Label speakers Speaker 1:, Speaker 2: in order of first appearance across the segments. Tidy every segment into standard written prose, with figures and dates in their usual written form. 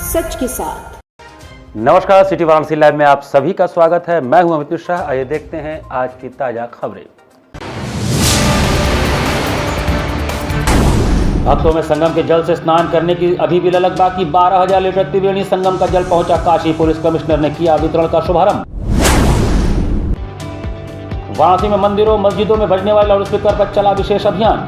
Speaker 1: सच के साथ।
Speaker 2: नमस्कार, सिटी वाराणसी लाइव में आप सभी का स्वागत है। मैं हूं अमित मिश्रा। आइए देखते हैं आज की ताजा खबरें। भक्तों में संगम के जल से स्नान करने की अभी भी ललक बाकी। 12,000 लीटर त्रिवेणी संगम का जल पहुंचा काशी। पुलिस कमिश्नर ने किया वितरण का शुभारंभ। वाराणसी में मंदिरों मस्जिदों में बजने वाले लाउडस्पीकर पर चला विशेष अभियान।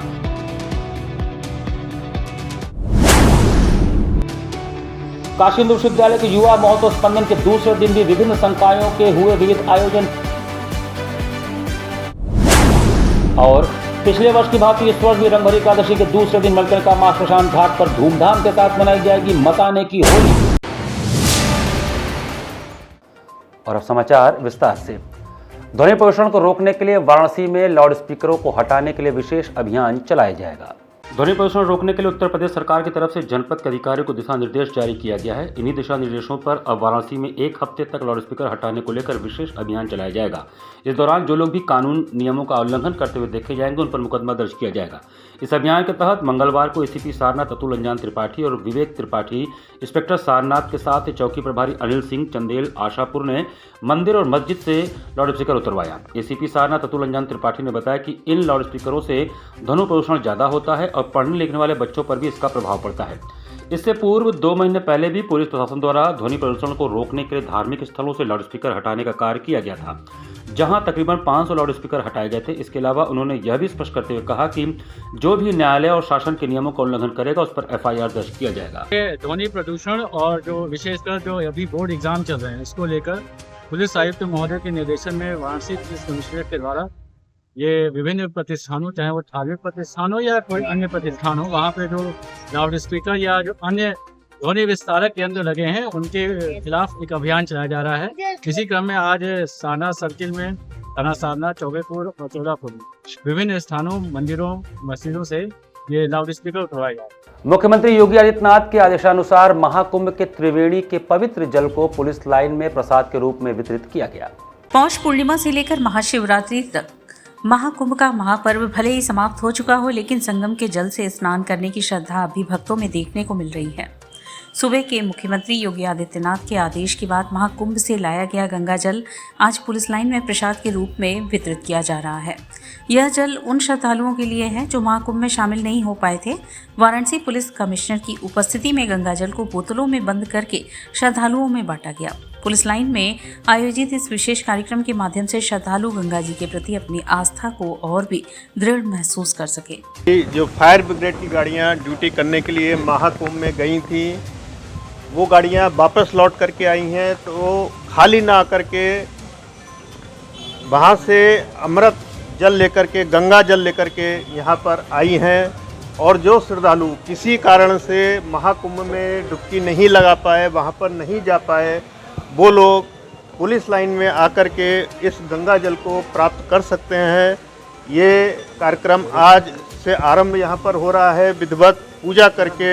Speaker 2: काशी हिंदू विश्वविद्यालय के युवा महोत्सव स्पंदन के दूसरे दिन भी विभिन्न संकायों के हुए विविध आयोजन। और पिछले वर्ष की भांति इस वर्ष भी रंगभरी एकादशी के दूसरे दिन मणिकर्णिका मां श्मशान घाट पर धूमधाम के साथ मनाई जाएगी मसाने की होली। और अब समाचार विस्तार से। ध्वनि प्रदूषण को रोकने के लिए वाराणसी में लाउड स्पीकरों को हटाने के लिए विशेष अभियान चलाया जाएगा। ध्वनि प्रदूषण रोकने के लिए उत्तर प्रदेश सरकार की तरफ से जनपद के अधिकारियों को दिशा निर्देश जारी किया गया है। इन्हीं दिशा निर्देशों पर अब वाराणसी में 1 हफ्ते तक लाउड स्पीकर हटाने को लेकर विशेष अभियान चलाया जाएगा। इस दौरान जो लोग भी कानून नियमों का उल्लंघन करते हुए देखे जाएंगे उन पर मुकदमा दर्ज किया जाएगा। इस अभियान के तहत मंगलवार को एसीपी सारनाथ अतुल अंजान त्रिपाठी और विवेक त्रिपाठी इंस्पेक्टर सारनाथ के साथ चौकी प्रभारी अनिल सिंह चंदेल आशापुर ने मंदिर और मस्जिद से लाउड स्पीकर उतरवाया। एसीपी सारनाथ अतुल अंजान त्रिपाठी ने बताया कि इन लाउड स्पीकरों से ध्वनि प्रदूषण ज्यादा होता है और पढ़ने लिखने वाले बच्चों पर भी इसका प्रभाव पड़ता है। इससे पूर्व 2 महीने पहले भी पुलिस प्रशासन द्वारा ध्वनि प्रदूषण को रोकने के लिए धार्मिक स्थलों से लाउड स्पीकर हटाने का कार्य किया गया था, जहां तकरीबन 500 लाउड स्पीकर हटाए गए थे। इसके अलावा उन्होंने यह भी स्पष्ट करते हुए कहा कि जो भी न्यायालय और शासन के नियमों का उल्लंघन करेगा उस पर FIR दर्ज किया जाएगा।
Speaker 3: ध्वनि प्रदूषण और जो विशेषकर जो अभी बोर्ड एग्जाम चल रहे हैं इसको लेकर पुलिस आयुक्त महोदय के निर्देशन में वाराणसी पुलिस कमिश्नरेट के द्वारा ये विभिन्न प्रतिष्ठानों, चाहे वो धार्मिक प्रतिष्ठान हो या कोई अन्य प्रतिष्ठान हो, वहाँ पे जो लाउड स्पीकर या जो अन्य ध्वनि विस्तारक यंत्र लगे हैं उनके खिलाफ एक अभियान चलाया जा रहा है। इसी क्रम में आज सारनाथ सर्किल में, थाना सारनाथ, चौबेपुर और चौलापुर विभिन्न स्थानों, मंदिरों, मस्जिदों से ये लाउड स्पीकर उठवाए जा रहे हैं।
Speaker 2: मुख्यमंत्री योगी आदित्यनाथ के आदेशानुसार महाकुंभ के त्रिवेणी के पवित्र जल को पुलिस लाइन में प्रसाद के रूप में वितरित किया गया।
Speaker 4: पौष पूर्णिमा से लेकर महाशिवरात्रि तक महाकुंभ का महापर्व भले ही समाप्त हो चुका हो, लेकिन संगम के जल से स्नान करने की श्रद्धा अभी भक्तों में देखने को मिल रही है। सुबह के मुख्यमंत्री योगी आदित्यनाथ के आदेश के बाद महाकुंभ से लाया गया गंगा जल आज पुलिस लाइन में प्रसाद के रूप में वितरित किया जा रहा है। यह जल उन श्रद्धालुओं के लिए है जो महाकुंभ में शामिल नहीं हो पाए थे। वाराणसी पुलिस कमिश्नर की उपस्थिति में गंगा जल को बोतलों में बंद करके श्रद्धालुओं में बांटा गया। पुलिस लाइन में आयोजित इस विशेष कार्यक्रम के माध्यम से श्रद्धालु गंगा जी के प्रति अपनी आस्था को और भी दृढ़ महसूस कर सके।
Speaker 5: जो फायर ब्रिगेड की गाड़ियां ड्यूटी करने के लिए महाकुंभ में गई थी, वो गाड़ियां वापस लौट करके आई हैं, तो खाली ना आकर के वहाँ से अमृत जल लेकर के, गंगा जल लेकर के यहाँ पर आई हैं। और जो श्रद्धालु किसी कारण से महाकुंभ में डुबकी नहीं लगा पाए, वहाँ पर नहीं जा पाए, वो लोग पुलिस लाइन में आकर के इस गंगा जल को प्राप्त कर सकते हैं। ये कार्यक्रम आज से आरंभ यहाँ पर हो रहा है। विधिवत पूजा करके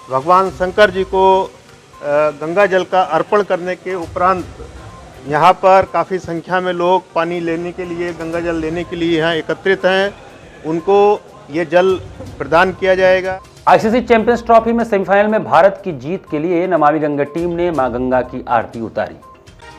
Speaker 5: भगवान शंकर जी को गंगा जल का अर्पण करने के उपरांत यहाँ पर काफ़ी संख्या में लोग पानी लेने के लिए, गंगा जल लेने के लिए यहाँ एकत्रित हैं। उनको ये जल प्रदान किया जाएगा।
Speaker 2: ICC चैंपियंस ट्रॉफी में सेमीफाइनल में भारत की जीत के लिए नमामि गंगा टीम ने मां गंगा की आरती उतारी।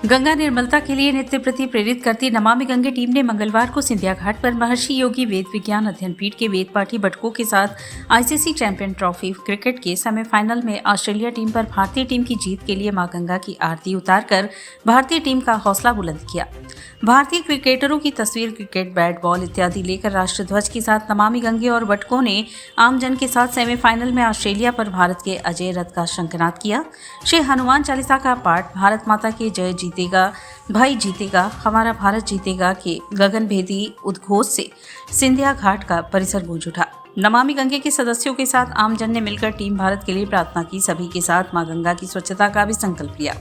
Speaker 4: गंगा निर्मलता के लिए नित्य प्रति प्रेरित करती नमामि गंगे टीम ने मंगलवार को सिंधिया घाट पर महर्षि योगी वेद विज्ञान अध्ययन पीठ के वेद पाठी बटकों के साथ ICC चैंपियन ट्रॉफी क्रिकेट के सेमीफाइनल में ऑस्ट्रेलिया टीम पर भारतीय टीम की जीत के लिए मां गंगा की आरती उतारकर भारतीय टीम का हौसला बुलंद किया। भारतीय क्रिकेटरों की तस्वीर, क्रिकेट बैट बॉल इत्यादि लेकर राष्ट्रध्वज के साथ नमामि गंगे और बटकों ने आमजन के साथ सेमीफाइनल में ऑस्ट्रेलिया पर भारत के अजय रथ का शंखनाद किया। श्री हनुमान चालीसा का पाठ, भारत माता के जय जीतेगा, भाई जीतेगा, हमारा भारत जीतेगा के गगनभेदी उद्घोष से सिंधिया घाट का परिसर गूंज उठा। नमामि गंगे के सदस्यों के साथ आमजन ने मिलकर टीम भारत के लिए प्रार्थना की। सभी के साथ मां गंगा की स्वच्छता का भी संकल्प लिया।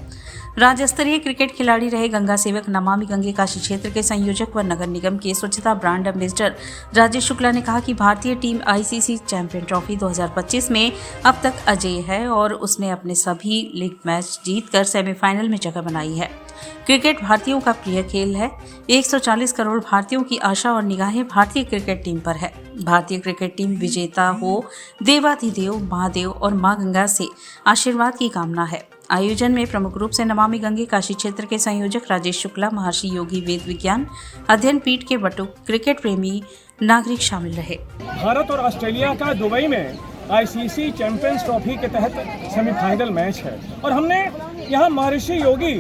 Speaker 4: राज्य स्तरीय क्रिकेट खिलाड़ी रहे गंगा सेवक नमामि गंगे काशी क्षेत्र के संयोजक व नगर निगम के स्वच्छता ब्रांड एम्बेसडर राजेश शुक्ला ने कहा कि भारतीय टीम आईसीसी चैंपियन ट्रॉफी 2025 में अब तक अजेय है और उसने अपने सभी लीग मैच जीतकर सेमीफाइनल में जगह बनाई है। क्रिकेट भारतीयों का प्रिय खेल है। 140 करोड़ भारतीयों की आशा और निगाहें भारतीय क्रिकेट टीम पर है। भारतीय क्रिकेट टीम विजेता हो, देवाधिदेव महादेव और मां गंगा से आशीर्वाद की कामना है। आयोजन में प्रमुख रूप से नमामि गंगे काशी क्षेत्र के संयोजक राजेश शुक्ला, महर्षि योगी वेद विज्ञान अध्ययन पीठ के बटुक, क्रिकेट प्रेमी नागरिक शामिल रहे।
Speaker 1: भारत और ऑस्ट्रेलिया का दुबई में आईसीसी चैंपियंस ट्रॉफी के तहत सेमीफाइनल मैच है और हमने यहाँ महर्षि योगी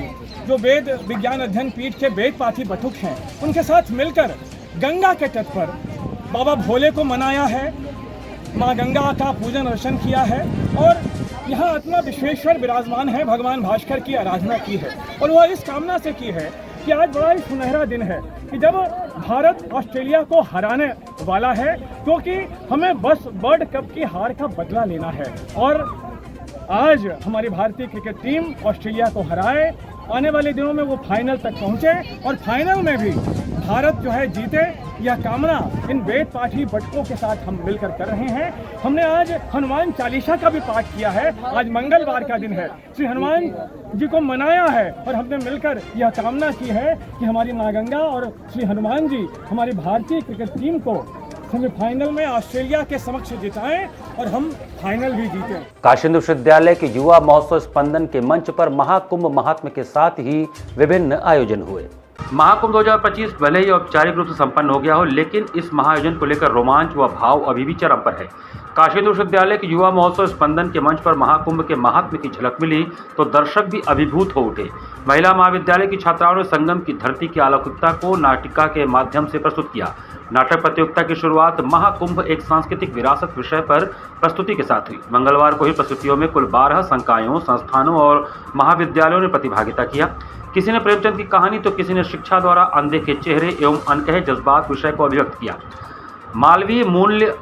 Speaker 1: जो वेद विज्ञान अध्ययन पीठ के वेद पाठी बटुक हैं उनके साथ मिलकर गंगा के तट पर बाबा भोले को मनाया है, माँ गंगा का पूजन अर्चन किया है और यहाँ आत्मा विश्वेश्वर विराजमान है, भगवान भास्कर की आराधना की है और वह इस कामना से की है कि आज बड़ा ही सुनहरा दिन है कि जब भारत ऑस्ट्रेलिया को हराने वाला है, क्योंकि हमें बस वर्ल्ड कप की हार का बदला लेना है और आज हमारी भारतीय क्रिकेट टीम ऑस्ट्रेलिया को हराए, आने वाले दिनों में वो फाइनल तक पहुंचे और फाइनल में भी भारत जो है जीते, यह कामना इन वेद पाठी बटकों के साथ हम मिलकर कर रहे हैं। हमने आज हनुमान चालीसा का भी पाठ किया है। आज मंगलवार का दिन है, श्री हनुमान जी को मनाया है और हमने मिलकर यह कामना की है कि हमारी माँ गंगा और श्री हनुमान जी हमारी भारतीय क्रिकेट टीम को सेमीफाइनल में ऑस्ट्रेलिया के समक्ष जिताएं और हम फाइनल भी जीतें।
Speaker 2: काशी हिंदू विश्वविद्यालय के युवा महोत्सव स्पंदन के मंच पर महाकुंभ महात्म्य के साथ ही विभिन्न आयोजन हुए। महाकुंभ 2025 भले ही औपचारिक रूप से संपन्न हो गया हो, लेकिन इस महाआयोजन को लेकर रोमांच व भाव अभी भी चरम पर है। काशी हिंदू विश्वविद्यालय के युवा महोत्सव स्पंदन के मंच पर महाकुंभ के महात्म्य की झलक मिली तो दर्शक भी अभिभूत हो उठे। महिला महाविद्यालय की छात्राओं ने संगम की धरती की अलौकिकता को नाटिका के माध्यम से प्रस्तुत किया। नाटक प्रतियोगिता की शुरुआत महाकुंभ एक सांस्कृतिक विरासत विषय पर प्रस्तुति के साथ हुई। मंगलवार को ही प्रस्तुतियों में कुल 12 संकायों, संस्थानों और महाविद्यालयों ने प्रतिभागिता किया। किसी ने प्रेमचंद की कहानी तो किसी ने शिक्षा द्वारा अनदेखे चेहरे एवं अनकहे जज्बात विषय को अभिव्यक्त किया। मालवीय मूल्य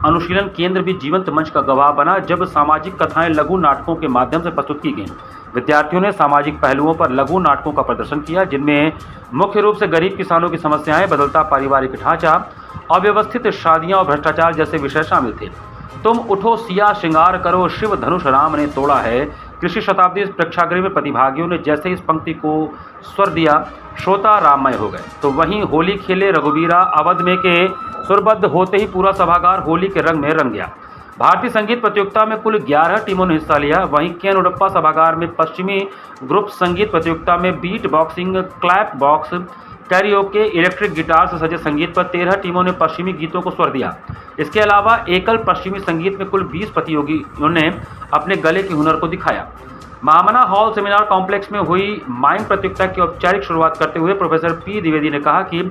Speaker 2: अनुशीलन केंद्र भी जीवंत मंच का गवाह बना जब सामाजिक कथाएं लघु नाटकों के माध्यम से प्रस्तुत की गईं। विद्यार्थियों ने सामाजिक पहलुओं पर लघु नाटकों का प्रदर्शन किया, जिनमें मुख्य रूप से गरीब किसानों की समस्याएं, बदलता पारिवारिक ढांचा, अव्यवस्थित शादियां और भ्रष्टाचार जैसे विषय शामिल थे। तुम उठो सिया श्रृंगार करो, शिव धनुष राम ने तोड़ा है। कृषि शताब्दी प्रेक्षागृह में प्रतिभागियों ने जैसे इस पंक्ति को स्वर दिया, श्रोता राममय हो गए। तो वहीं होली खेले रघुवीरा अवध में के सुरबद्ध होते ही पूरा सभागार होली के रंग में रंग गया। भारतीय संगीत प्रतियोगिता में कुल 11 टीमों ने हिस्सा लिया। वहीं केन उडप्पा सभागार में पश्चिमी ग्रुप संगीत प्रतियोगिता में beat boxing, clap box, karaoke, electric guitar से सजे संगीत पर 13 टीमों ने पश्चिमी गीतों को स्वर दिया। इसके अलावा एकल पश्चिमी संगीत में कुल 20 प्रतियोगियों ने अपने गले के हुनर को दिखाया। महामना हॉल सेमिनार कॉम्प्लेक्स में हुई माइंड प्रतियोगिता की औपचारिक शुरुआत करते हुए प्रोफेसर पी द्विवेदी ने कहा कि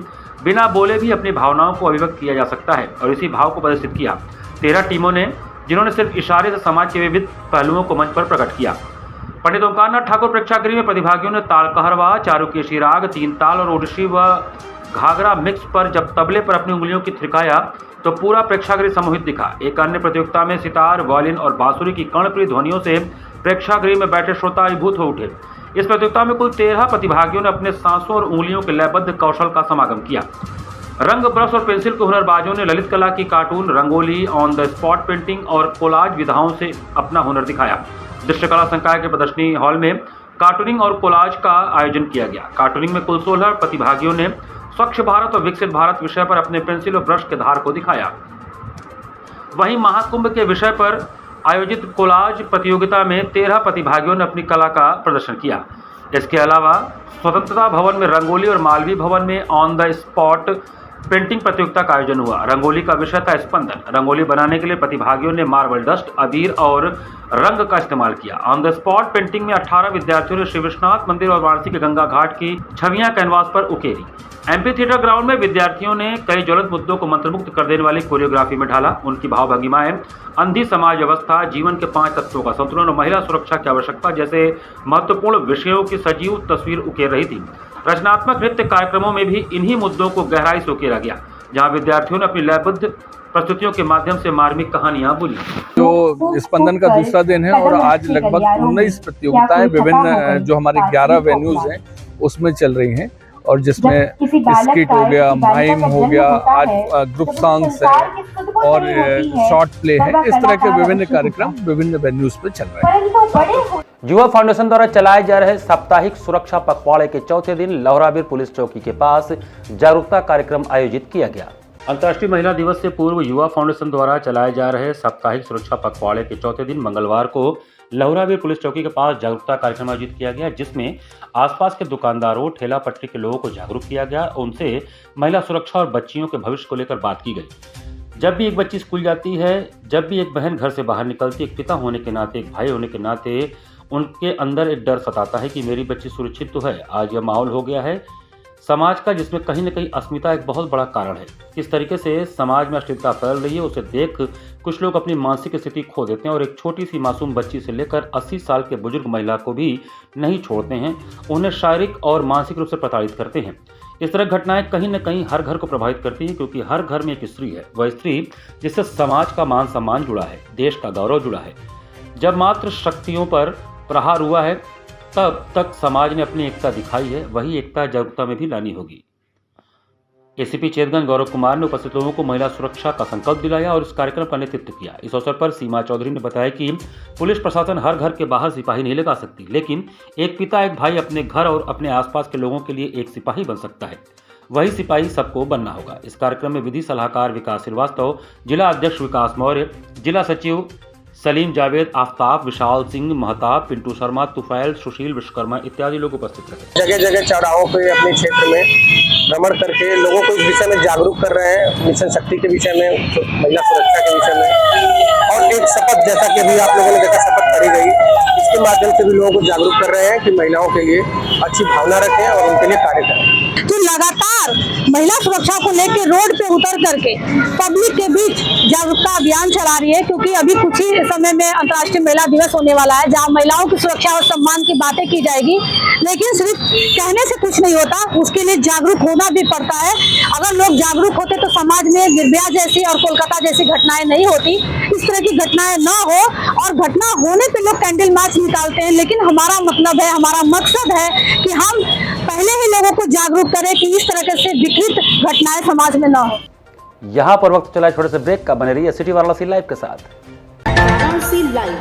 Speaker 2: बिना बोले भी अपनी भावनाओं को अभिव्यक्त किया जा सकता है और इसी भाव को प्रदर्शित किया। 13 टीमों ने, जिन्होंने सिर्फ इशारे से समाज के विविध पहलुओं को मंच पर प्रकट किया। पंडित ओंकारनाथ ठाकुर प्रेक्षागृह में प्रतिभागियों ने तालकहरवा, चारुकेशी राग, तीन ताल और ओडिशी व घाघरा मिक्स पर जब तबले पर अपनी उंगलियों की थिरकाया तो पूरा प्रेक्षागृह सम्मोहित दिखा। एक अन्य प्रतियोगिता में सितार, वायलिन और बांसुरी की कर्णप्रिय ध्वनियों से प्रेक्षागृह में बैठे श्रोता अभिभूत हो उठे। इस प्रतियोगिता में कुल 13 प्रतिभागियों ने अपने सांसों और उंगलियों के लयबद्ध कौशल का समागम किया। रंग, ब्रश और पेंसिल के हुनरबाजों ने ललित कला की cartoon, rangoli, on the spot painting और कोलाज विधाओं से अपना हुनर दिखाया। दृश्य कला संकाय के प्रदर्शनी हॉल में कार्टूनिंग और कोलाज का आयोजन किया गया। कार्टूनिंग में कुल 16 प्रतिभागियों ने स्वच्छ भारत और विकसित भारत विषय पर अपने पेंसिल और ब्रश के धार को दिखाया। वहीं महाकुंभ के विषय पर आयोजित कोलाज प्रतियोगिता में 13 प्रतिभागियों ने अपनी कला का प्रदर्शन किया। इसके अलावा स्वतंत्रता भवन में रंगोली और मालवीय भवन में ऑन द स्पॉट पेंटिंग प्रतियोगिता का आयोजन हुआ। रंगोली का विषय था स्पंदन। रंगोली बनाने के लिए प्रतिभागियों ने मार्बल डस्ट, अबीर और रंग का इस्तेमाल किया। ऑन द स्पॉट पेंटिंग में 18 विद्यार्थियों ने श्री विश्वनाथ मंदिर और वाराणसी के गंगा घाट की छवियां कैनवास पर उकेरी। एमपी थिएटर ग्राउंड में विद्यार्थियों ने कई ज्वलंत मुद्दों को मंत्रमुग्ध कर देने वाली कोरियोग्राफी में ढाला। उनकी भाव भंगिमाएं अंधी समाज व्यवस्था, जीवन के 5 तत्वों का संतुलन और महिला सुरक्षा की आवश्यकता जैसे महत्वपूर्ण विषयों की सजीव तस्वीर उकेर रही थी। रचनात्मक नृत्य कार्यक्रमों में भी इन्हीं मुद्दों को गहराई से उकेरा गया, जहां विद्यार्थियों ने अपनी लयबद्ध प्रस्तुतियों के माध्यम से मार्मिक कहानियां बोली।
Speaker 6: जो स्पंदन का दूसरा दिन है और आज लगभग 19 प्रतियोगिताएं विभिन्न जो हमारे 11 वेन्यूज हैं उसमें चल रही हैं और जिसमें स्किट हो गया, माइम हो गया, आज ग्रुप सॉन्ग्स है और शॉर्ट प्ले है। इस तरह के विभिन्न कार्यक्रम विभिन्न वेन्यूज पे चल रहे हैं।
Speaker 2: युवा फाउंडेशन द्वारा चलाए जा रहे साप्ताहिक सुरक्षा पखवाड़े के चौथे दिन लौहराबीर पुलिस चौकी के पास जागरूकता कार्यक्रम आयोजित किया गया। अंतर्राष्ट्रीय महिला दिवस से पूर्व युवा फाउंडेशन द्वारा चलाए जा रहे साप्ताहिक सुरक्षा पखवाड़े के चौथे दिन मंगलवार को लौहराबीर पुलिस चौकी के पास जागरूकता कार्यक्रम आयोजित किया गया, जिसमें आसपास के दुकानदारों, ठेला पटरी के लोगों को जागरूक किया गया। उनसे महिला सुरक्षा और बच्चियों के भविष्य को लेकर बात की गई। जब भी एक बच्ची स्कूल जाती है, जब भी एक बहन घर से बाहर निकलती है, एक पिता होने के नाते, एक भाई होने के नाते उनके अंदर एक डर सताता है कि मेरी बच्ची सुरक्षित तो है। आज यह माहौल हो गया है समाज का, जिसमें कहीं न कहीं अस्मिता एक बहुत बड़ा कारण है। किस तरीके से समाज में अश्लीलता फैल रही है, उसे देख कुछ लोग अपनी मानसिक स्थिति खो देते हैं और एक छोटी सी मासूम बच्ची से लेकर 80 साल के बुजुर्ग महिला को भी नहीं छोड़ते हैं, उन्हें शारीरिक और मानसिक रूप से प्रताड़ित करते हैं। इस तरह घटनाएं कहीं न कहीं हर घर को प्रभावित करती हैं, क्योंकि हर घर में एक स्त्री है, वह स्त्री जिससे समाज का मान सम्मान जुड़ा है, देश का गौरव जुड़ा है। जब मात्र शक्तियों पर प्रहार हुआ है, तब तक समाज ने अपनी एकता दिखाई है, वही एकता जागरूकता में भी लानी होगी। एसीपी चेतगंज गौरव कुमार ने उपस्थित लोगों को महिला सुरक्षा का संकल्प दिलाया और इस कार्यक्रम का नेतृत्व किया। इस अवसर पर सीमा चौधरी ने बताया कि पुलिस प्रशासन हर घर के बाहर सिपाही नहीं लगा सकती, लेकिन एक पिता, एक भाई अपने घर और अपने आसपास के लोगों के लिए एक सिपाही बन सकता है। वही सिपाही सबको बनना होगा। इस कार्यक्रम में विधि सलाहकार विकास श्रीवास्तव, जिला अध्यक्ष विकास मौर्य, जिला सचिव सलीम जावेद, आफ्ताब, विशाल सिंह महताब, पिंटू शर्मा, तुफैल, सुशील विश्वकर्मा इत्यादि लोग उपस्थित रहे।
Speaker 7: जगह जगह चौराहों पे अपने क्षेत्र में भ्रमण करके लोगों को इस विषय में जागरूक कर रहे हैं, मिशन शक्ति के विषय में, महिला सुरक्षा के विषय में, और एक शपथ, जैसा कि अभी आप लोगों ने देखा शपथ करी गई, इसके माध्यम से भी लोगों को जागरूक कर रहे हैं कि महिलाओं के लिए अच्छी भावना रखें और उनके लिए कार्य करें।
Speaker 8: तो लगातार महिला सुरक्षा को लेकर रोड पे उतर करके पब्लिक के बीच जागरूकता अभियान चला रही है, क्योंकि अभी कुछ ही समय में अंतर्राष्ट्रीय महिला दिवस होने वाला है, जहां महिलाओं की सुरक्षा और सम्मान की बातें की जाएगी। लेकिन सिर्फ कहने से कुछ नहीं होता, उसके लिए जागरूक होना भी पड़ता है। अगर लोग जागरूक होते तो समाज में निर्भया जैसी और कोलकाता जैसी घटनाएं नहीं होती। इस तरह की घटनाएं न हो, और घटना होने पे लोग कैंडल मार्च निकालते हैं, लेकिन हमारा मतलब है, हमारा मकसद है कि हम पहले ही लोगों को जागरूक करें कि इस तरह से विकृत घटनाएं समाज में न हो।
Speaker 2: यहाँ पर वक्त चला छोटे से ब्रेक का, बने रहिए सिटी वाराणसी लाइव के साथ।
Speaker 9: वाराणसी लाइव,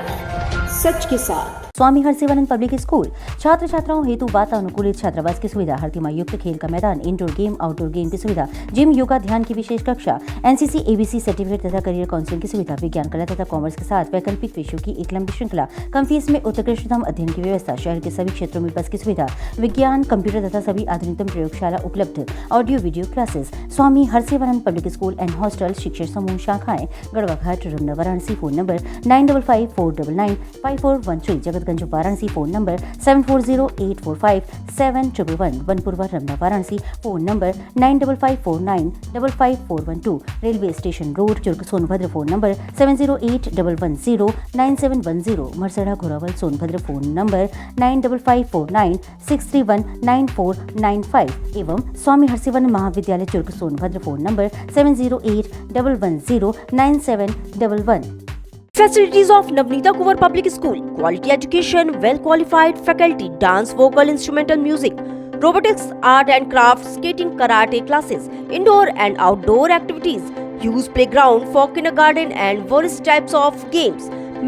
Speaker 9: सच के साथ।
Speaker 10: स्वामी हरसिवानंद पब्लिक स्कूल छात्र छात्राओं हेतु वातानुकूलित छात्रावास की सुविधा, हर युक्त खेल का मैदान, इंडोर गेम, आउटडोर गेम की सुविधा, जिम, योगा, ध्यान की विशेष कक्षा, एनसीसी, एबीसी सर्टिफिकेट तथा करियर काउंसलिंग की सुविधा, विज्ञान, कला तथा कॉमर्स के साथ वैकल्पिक विषयों की एक लंबी श्रृंखला, कम फीस में उत्कृष्टतम अध्ययन की व्यवस्था, शहर के सभी क्षेत्रों में बस की सुविधा, विज्ञान, कंप्यूटर तथा सभी आधुनिकतम प्रयोगशाला उपलब्ध, audio video classes. Swami Harsivanand public school and hostel, शिक्षण समूह, शाखाएं Garhwa Ghat, Ramna, Varanasi. Phone number 9554995413, Jagatganj Varanasi. Phone number 7408457111, Vanpurwa, Ramna, Varanasi. Phone number 9554955412, railway station road, Churk, Sonbhadra. Phone number 7081109710, Marsara, Ghorawal, Sonbhadra. Phone number 955496319495 एवं Swami Harsivanand Mahavidyalaya, Churk, Sonbhadra. Phone number 7081109711।
Speaker 9: Facilities of Navneeta Kuwar Public School: quality education, well qualified faculty, dance, vocal, instrumental music, robotics, art and crafts, skating, karate classes, indoor and outdoor activities, use playground for kindergarten and various types of games,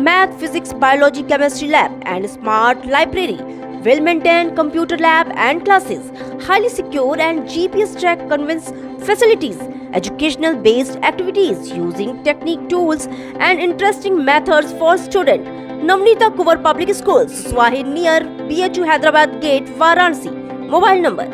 Speaker 9: math, physics, biology, chemistry lab and smart library, well maintained computer lab and classes, highly secure and GPS track conveyance facilities, educational based activities using technique tools and interesting methods for students. Navneeta Kuwar Public Schools, Swahi near BHU Hyderabad Gate, Varanasi. Mobile number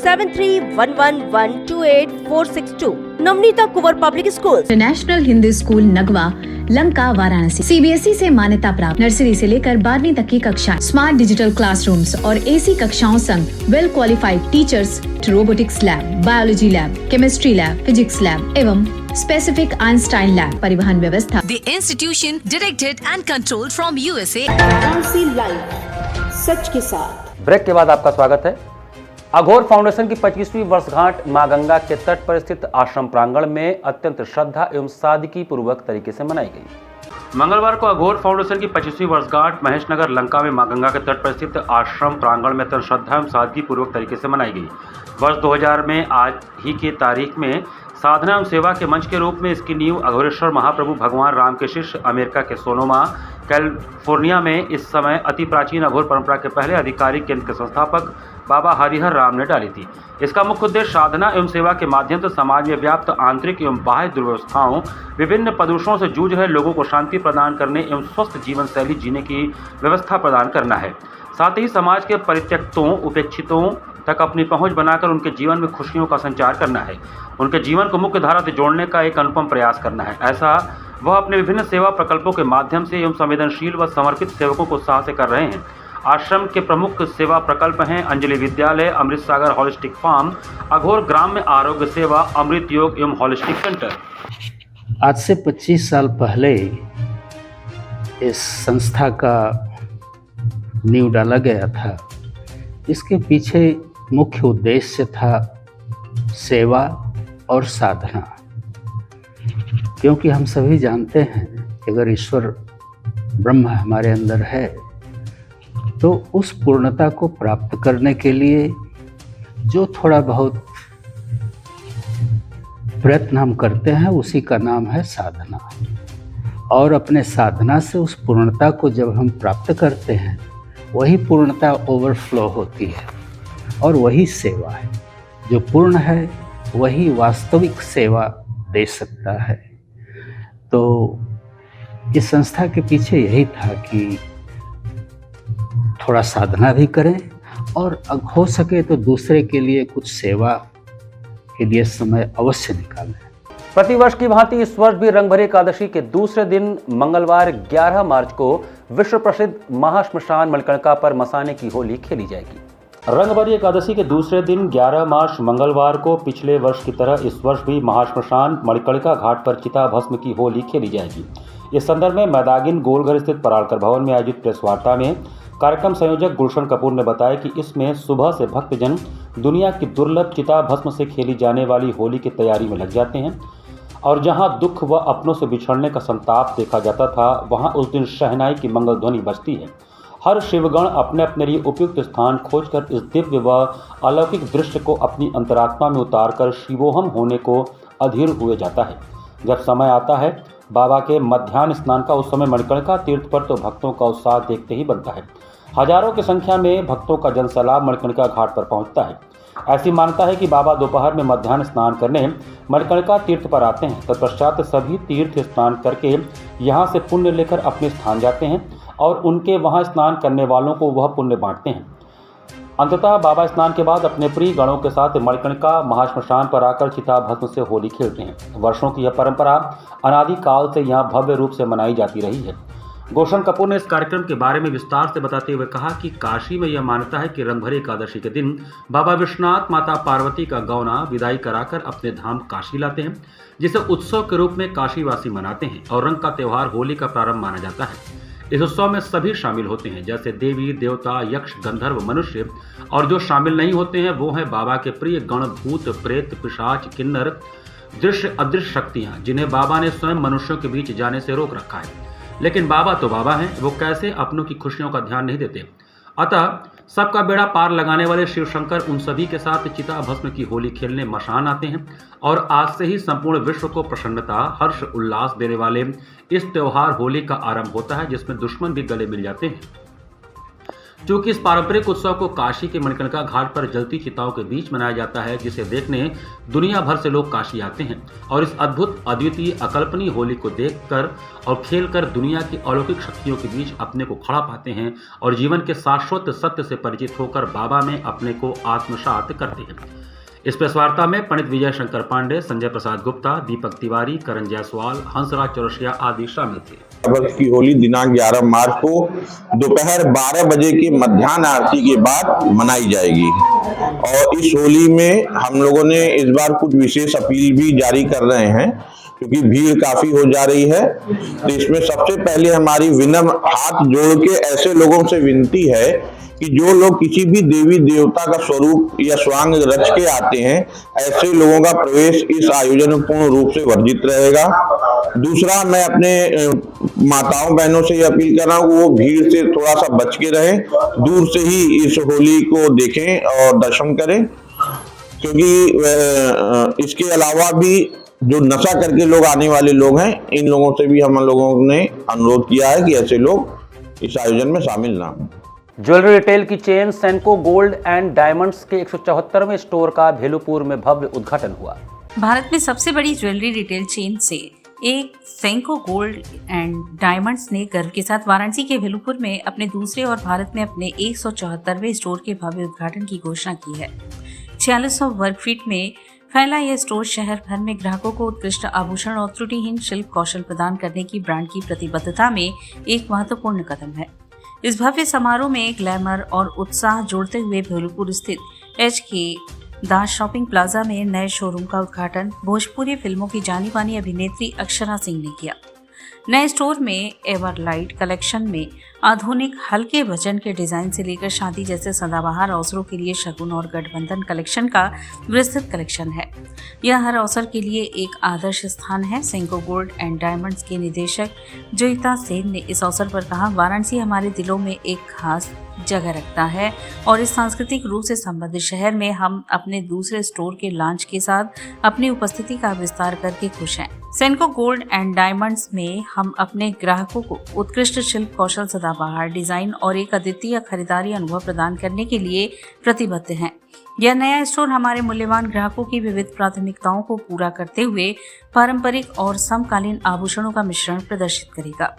Speaker 9: 7311128462. Navneeta Kuwar Public Schools.
Speaker 11: International Hindi school Nagwa, Lanka, Varanasi. CBSE से मान्यता प्राप्त nursery से लेकर 12वीं तक की कक्षाएं, smart digital classrooms और एसी कक्षाओं संग well qualified teachers, robotics lab, biology lab, chemistry lab, physics lab एवं स्पेसिफिक आइंस्टाइन लैब, परिवहन व्यवस्था।
Speaker 12: The institution directed and controlled from USA.
Speaker 9: Varanasi live, सच के साथ।
Speaker 2: ब्रेक के बाद आपका स्वागत है। अघोर फाउंडेशन की 25वीं वर्षगांठ मां गंगा के तट पर स्थित आश्रम प्रांगण में अत्यंत श्रद्धा एवं सादगी पूर्वक तरीके से मनाई गई। मंगलवार को अघोर फाउंडेशन की 25वीं वर्षगांठ महेशनगर लंका में मां गंगा के तट पर स्थित आश्रम प्रांगण में अत्यंत श्रद्धा एवं सादगी पूर्वक तरीके से मनाई गई। वर्ष 2000 में आज ही की तारीख में साधना एवं सेवा के मंच के रूप में इसकी नींव अघोरेश्वर महाप्रभु भगवान राम के शिष्य अमेरिका के सोनोमा कैलिफोर्निया में इस समय अति प्राचीन अघोर परंपरा के पहले आधिकारिक केंद्र के संस्थापक बाबा हरिहर राम ने डाली थी। इसका मुख्य उद्देश्य साधना एवं सेवा के माध्यम से समाज में व्याप्त आंतरिक एवं बाह्य दुर्व्यवस्थाओं, विभिन्न प्रदूषणों से जूझ रहे लोगों को शांति प्रदान करने एवं स्वस्थ जीवन शैली जीने की व्यवस्था प्रदान करना है। साथ ही समाज के परित्यक्तों, उपेक्षितों तक अपनी पहुंच बनाकर उनके जीवन में खुशियों का संचार करना है, उनके जीवन को मुख्य धारा से जोड़ने का एक अनुपम प्रयास करना है। ऐसा वह अपने विभिन्न सेवा प्रकल्पों के माध्यम से एवं संवेदनशील व समर्पित सेवकों को उत्साह से कर रहे हैं। आश्रम के प्रमुख सेवा प्रकल्प हैं अंजलि विद्यालय, अमृत सागर हॉलिस्टिक फार्म, अघोर ग्राम्य आरोग्य सेवा, अमृत योग एवं हॉलिस्टिक सेंटर।
Speaker 13: आज से 25 साल पहले इस संस्था का नींव डाला गया था। इसके पीछे मुख्य उद्देश्य था सेवा और साधना, क्योंकि हम सभी जानते हैं कि अगर ईश्वर ब्रह्म हमारे अंदर है तो उस पूर्णता को प्राप्त करने के लिए जो थोड़ा बहुत प्रयत्न हम करते हैं उसी का नाम है साधना। और अपने साधना से उस पूर्णता को जब हम प्राप्त करते हैं वही पूर्णता ओवरफ्लो होती है और वही सेवा है। जो पूर्ण है वही वास्तविक सेवा दे सकता है। तो इस संस्था के पीछे यही था कि थोड़ा साधना भी करें और हो सके तो दूसरे के लिए कुछ सेवा के लिए समय अवश्य निकालें।
Speaker 2: प्रतिवर्ष की भांति इस वर्ष भी रंगभरी एकादशी के दूसरे दिन मंगलवार 11 मार्च को विश्व प्रसिद्ध महाश्मशान मणिकर्णिका पर मसाने की होली खेली जाएगी। रंगभरी एकादशी के दूसरे दिन 11 मार्च मंगलवार को पिछले वर्ष की तरह इस वर्ष भी महाश्मशान मणिकर्णिका घाट पर चिता भस्म की होली खेली जाएगी। इस संदर्भ में मैदागिन गोलघर स्थित परालकर भवन में आयोजित प्रेस वार्ता में कार्यक्रम संयोजक गुलशन कपूर ने बताया कि इसमें सुबह से भक्तजन दुनिया की दुर्लभ चिता भस्म से खेली जाने वाली होली की तैयारी में लग जाते हैं और जहां दुख व अपनों से बिछड़ने का संताप देखा जाता था वहां उस दिन शहनाई की मंगल ध्वनि बजती है। हर शिवगण अपने अपने लिए उपयुक्त स्थान खोजकर इस दिव्य व अलौकिक दृश्य को अपनी अंतरात्मा में उतारकर शिवोहम होने को अधीर हुए जाता है। जब समय आता है बाबा के मध्याह्न स्नान का, उस समय मणिकर्णिका तीर्थ पर तो भक्तों का उत्साह देखते ही बनता है। हजारों की संख्या में भक्तों का जनसैलाब मणिकर्णिका घाट पर पहुंचता है। ऐसी मान्यता है कि बाबा दोपहर में मध्याह्न स्नान करने मणिकर्णिका तीर्थ पर आते हैं। तत्पश्चात सभी तीर्थ स्नान करके यहाँ से पुण्य लेकर अपने स्थान जाते हैं और उनके वहाँ स्नान करने वालों को वह पुण्य बांटते हैं। अंततः बाबा स्नान के बाद अपने प्रिय गणों के साथ मणिकर्णिका महाश्मशान पर आकर चिता भस्म से होली खेलते हैं। वर्षों की यह परंपरा अनादि काल से यहाँ भव्य रूप से मनाई जाती रही है। गुलशन कपूर ने इस कार्यक्रम के बारे में विस्तार से बताते हुए कहा कि काशी में यह मान्यता है कि रंगभरी एकादशी के दिन बाबा विश्वनाथ माता पार्वती का गौना विदाई कराकर अपने धाम काशी लाते हैं, जिसे उत्सव के रूप में काशीवासी मनाते हैं और रंग का त्यौहार होली का प्रारंभ माना जाता है। इस उत्सव में सभी शामिल होते हैं, जैसे देवी देवता, यक्ष, गंधर्व, मनुष्य, और जो शामिल नहीं होते हैं वो हैं बाबा के प्रिय गण, भूत, प्रेत, पिशाच, किन्नर, दृश्य अदृश्य शक्तियाँ, जिन्हें बाबा ने स्वयं मनुष्यों के बीच जाने से रोक रखा है। लेकिन बाबा तो बाबा हैं, वो कैसे अपनों की खुशियों का ध्यान नहीं देते। अतः सबका बेड़ा पार लगाने वाले शिव शंकर उन सभी के साथ चिता भस्म की होली खेलने मशान आते हैं और आज से ही संपूर्ण विश्व को प्रसन्नता, हर्ष, उल्लास देने वाले इस त्योहार होली का आरंभ होता है, जिसमें दुश्मन भी गले मिल जाते हैं। चूंकि इस पारंपरिक उत्सव को काशी के मणिकर्णिका घाट पर जलती चिताओं के बीच मनाया जाता है, जिसे देखने दुनिया भर से लोग काशी आते हैं और इस अद्भुत, अद्वितीय, अकल्पनीय होली को देखकर और खेलकर दुनिया की अलौकिक शक्तियों के बीच अपने को खड़ा पाते हैं और जीवन के शाश्वत सत्य से परिचित होकर बाबा में अपने को आत्मसात करते हैं। इस प्रेस वार्ता में पंडित विजय शंकर पांडे, संजय प्रसाद गुप्ता, दीपक तिवारी, करण जायसवाल, हंसराज चौरसिया आदि शामिल थे।
Speaker 14: वर्ष की होली दिनांक 11 मार्च को दोपहर 12 बजे की मध्याह्न आरती के बाद मनाई जाएगी और इस होली में हम लोगों ने इस बार कुछ विशेष अपील भी जारी कर रहे हैं, क्योंकि भीड़ काफी हो जा रही है। तो इसमें सबसे पहले हमारी विनम्र हाथ जोड़ के ऐसे लोगों से विनती है कि जो लोग किसी भी देवी देवता का स्वरूप या स्वांग रच के आते हैं, ऐसे लोगों का प्रवेश इस आयोजन में पूर्ण रूप से वर्जित रहेगा। दूसरा, मैं अपने माताओं बहनों से ये अपील कर रहा हूँ वो भीड़ से थोड़ा सा बच के रहें, दूर से ही इस होली को देखें और दर्शन करें, क्योंकि इसके अलावा भी जो नशा करके लोग आने वाले लोग हैं, इन लोगों से भी हम लोगों ने अनुरोध किया है कि ऐसे लोग इस आयोजन में शामिल ना हों।
Speaker 2: ज्वेलरी रिटेल की chain Senco gold and diamonds के 174वें स्टोर का भेलूपुर में भव्य उद्घाटन हुआ।
Speaker 4: भारत में सबसे बड़ी ज्वेलरी रिटेल चेन से एक सेंको गोल्ड एंड डायमंड्स ने गर्व के साथ वाराणसी के भेलूपुर में अपने दूसरे और भारत में अपने 174वें स्टोर के भव्य उद्घाटन की घोषणा की है। 4600 वर्ग फीट में फैला यह स्टोर शहर भर में ग्राहकों को उत्कृष्ट आभूषण और त्रुटिहीन शिल्प कौशल प्रदान करने की ब्रांड की प्रतिबद्धता में एक महत्वपूर्ण कदम है। इस भव्य समारोह में ग्लैमर और उत्साह जोड़ते हुए भेलूपुर स्थित HK दास शॉपिंग प्लाजा में नए शोरूम का उद्घाटन भोजपुरी फिल्मों की जानी मानी अभिनेत्री अक्षरा सिंह ने किया। नए स्टोर में एवरलाइट कलेक्शन में आधुनिक हल्के वजन के डिजाइन से लेकर शादी जैसे सदाबहार अवसरों के लिए शगुन और गठबंधन कलेक्शन का विस्तृत कलेक्शन है। यह हर अवसर के लिए एक आदर्श स्थान है। सेंको गोल्ड एंड डायमंड्स के निदेशक जोईता सेन ने इस अवसर पर कहा, वाराणसी हमारे दिलों में एक खास जगह रखता है और इस सांस्कृतिक रूप से संबद्ध शहर में हम अपने दूसरे स्टोर के लॉन्च के साथ अपनी उपस्थिति का विस्तार करके खुश हैं। सेंको गोल्ड एंड डायमंड्स में हम अपने ग्राहकों को उत्कृष्ट शिल्प कौशल, सदाबहार डिजाइन और एक अद्वितीय खरीदारी अनुभव प्रदान करने के लिए प्रतिबद्ध हैं। यह नया स्टोर हमारे मूल्यवान ग्राहकों की विविध प्राथमिकताओं को पूरा करते हुए पारंपरिक और समकालीन आभूषणों का मिश्रण प्रदर्शित करेगा।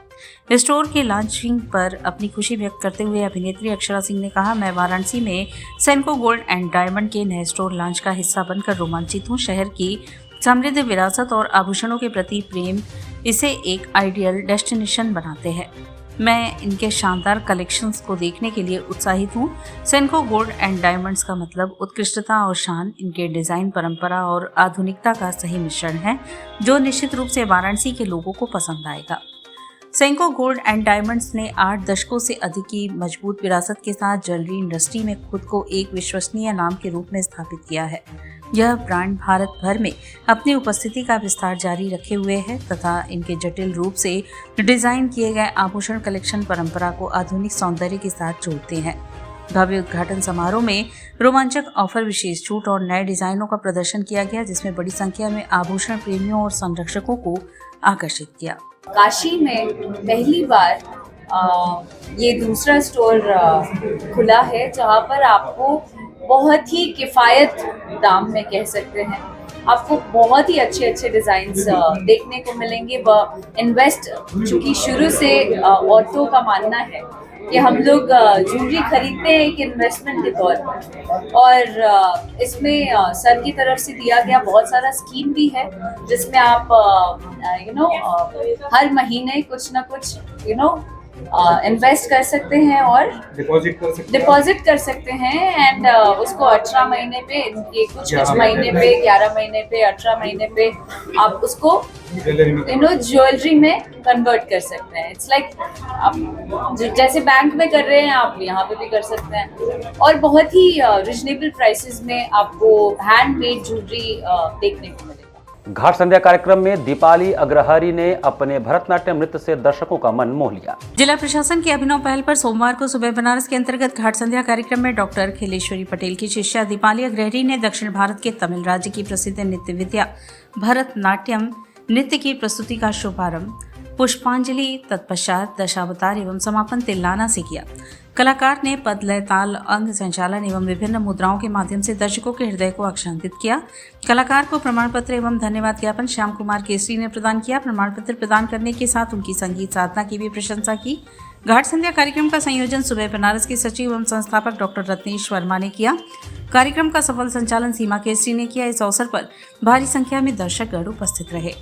Speaker 4: स्टोर के लॉन्चिंग पर अपनी खुशी व्यक्त करते हुए अभिनेत्री अक्षरा सिंह ने कहा, मैं वाराणसी में सेंको गोल्ड एंड डायमंड के नए स्टोर लॉन्च का हिस्सा बनकर रोमांचित हूँ। शहर की समृद्ध विरासत और आभूषणों के प्रति प्रेम इसे एक आइडियल डेस्टिनेशन बनाते हैं। मैं इनके शानदार कलेक्शंस को देखने के लिए उत्साहित हूँ। सेंको गोल्ड एंड डायमंड्स का मतलब उत्कृष्टता और शान। इनके डिज़ाइन परंपरा और आधुनिकता का सही मिश्रण है जो निश्चित रूप से वाराणसी के लोगों को पसंद आएगा। सेंको गोल्ड एंड डायमंड्स ने 8 दशकों से अधिक की मजबूत विरासत के साथ ज्वेलरी इंडस्ट्री में खुद को एक विश्वसनीय नाम के रूप में स्थापित किया है। यह ब्रांड भारत भर में अपनी उपस्थिति का विस्तार जारी रखे हुए है तथा इनके जटिल रूप से डिजाइन किए गए आभूषण कलेक्शन परंपरा को आधुनिक सौंदर्य के साथ जोड़ते हैं। भव्य उद्घाटन समारोह में रोमांचक ऑफर, विशेष छूट और नए डिजाइनों का प्रदर्शन किया गया, जिसमें बड़ी संख्या में आभूषण प्रेमियों और संरक्षकों को आकर्षित किया।
Speaker 15: काशी में पहली बार ये दूसरा स्टोर खुला है जहाँ पर आपको बहुत ही किफ़ायत दाम में कह सकते हैं आपको बहुत ही अच्छे अच्छे डिज़ाइंस देखने को मिलेंगे। इन्वेस्ट चूँकि शुरू से औरतों का मानना है कि हम लोग ज्वेलरी खरीदते हैं एक इन्वेस्टमेंट के तौर पर, और इसमें सर की तरफ से दिया गया बहुत सारा स्कीम भी है जिसमें आप हर महीने कुछ ना कुछ इन्वेस्ट कर सकते हैं और डिपॉजिट कर सकते हैं एंड उसको 18 महीने पे, कुछ महीने पे, 11 महीने पे, 18 महीने पे आप उसको ज्वेलरी में कन्वर्ट कर सकते हैं। इट्स लाइक आप जैसे बैंक में कर रहे हैं आप यहाँ पे भी कर सकते हैं और बहुत ही रिजनेबल प्राइसेस में आपको हैंडमेड ज्वेलरी देखने को मिलेगी।
Speaker 2: घाट संध्या कार्यक्रम में दीपाली अग्रहरी ने अपने भरतनाट्यम नृत्य से दर्शकों का मन मोह लिया।
Speaker 4: जिला प्रशासन की अभिनव पहल पर सोमवार को सुबह बनारस के अंतर्गत घाट संध्या कार्यक्रम में डॉक्टर खिलेश्वरी पटेल की शिष्या दीपाली अग्रहरी ने दक्षिण भारत के तमिल राज्य की प्रसिद्ध नृत्य विद्या भरतनाट्यम नृत्य की प्रस्तुति का शुभारंभ पुष्पांजलि, तत्पश्चात दशावतार एवं समापन तिल्लाना से किया। कलाकार ने पद, लय, ताल, अंग संचालन एवं विभिन्न मुद्राओं के माध्यम से दर्शकों के हृदय को आकर्षित किया। कलाकार को प्रमाण पत्र एवं धन्यवाद ज्ञापन श्याम कुमार केसरी ने प्रदान किया। प्रमाण पत्र प्रदान करने के साथ उनकी संगीत साधना की भी प्रशंसा की। घाट संध्या कार्यक्रम का संयोजन सुबह बनारस के सचिव एवं संस्थापक डॉक्टर रत्नेश वर्मा ने किया। कार्यक्रम का सफल संचालन सीमा केसरी ने किया। इस अवसर पर भारी संख्या में दर्शकगण उपस्थित रहे।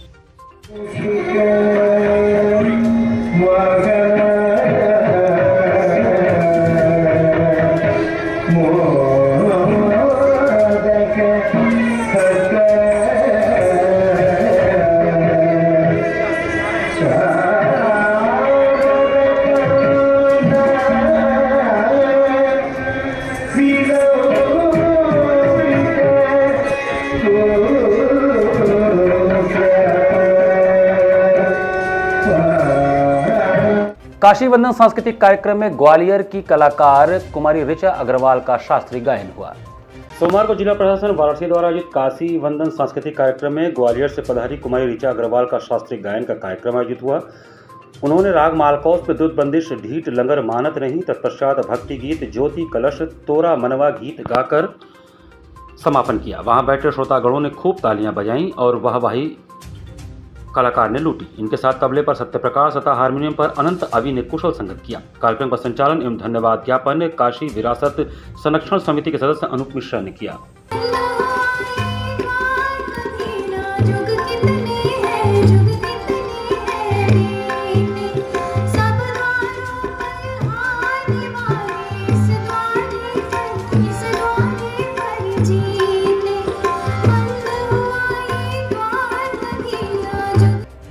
Speaker 2: काशी वंदन सांस्कृतिक कार्यक्रम में ग्वालियर की कलाकार कुमारी ऋचा अग्रवाल का शास्त्रीय गायन हुआ। सोमवार को जिला प्रशासन वाराणसी द्वारा आयोजित काशी वंदन सांस्कृतिक कार्यक्रम में ग्वालियर से पधारी कुमारी ऋचा अग्रवाल का शास्त्रीय गायन का कार्यक्रम आयोजित हुआ। उन्होंने राग मालकौस, विद्युत बंदिश, ढीठ, लंगर मानत नहीं, तत्पश्चात भक्ति गीत, ज्योति कलश, तोरा मनवा गीत गाकर समापन किया। वहां बैठे श्रोतागणों ने खूब तालियां बजाईं और वाहवाही कलाकार ने लूटी। इनके साथ तबले पर सत्यप्रकाश तथा हारमोनियम पर अनंत अवि ने कुशल संगत किया। कार्यक्रम का संचालन एवं धन्यवाद ज्ञापन काशी विरासत संरक्षण समिति के सदस्य अनूप मिश्रा ने किया।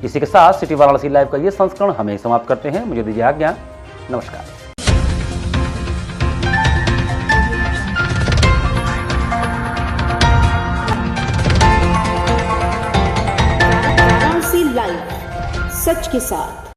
Speaker 2: इसी के साथ सिटी वाराणसी लाइव का ये संस्करण हमें समाप्त करते हैं। मुझे दीजिए आज्ञा। नमस्कार।
Speaker 9: वाराणसी लाइव, सच के साथ।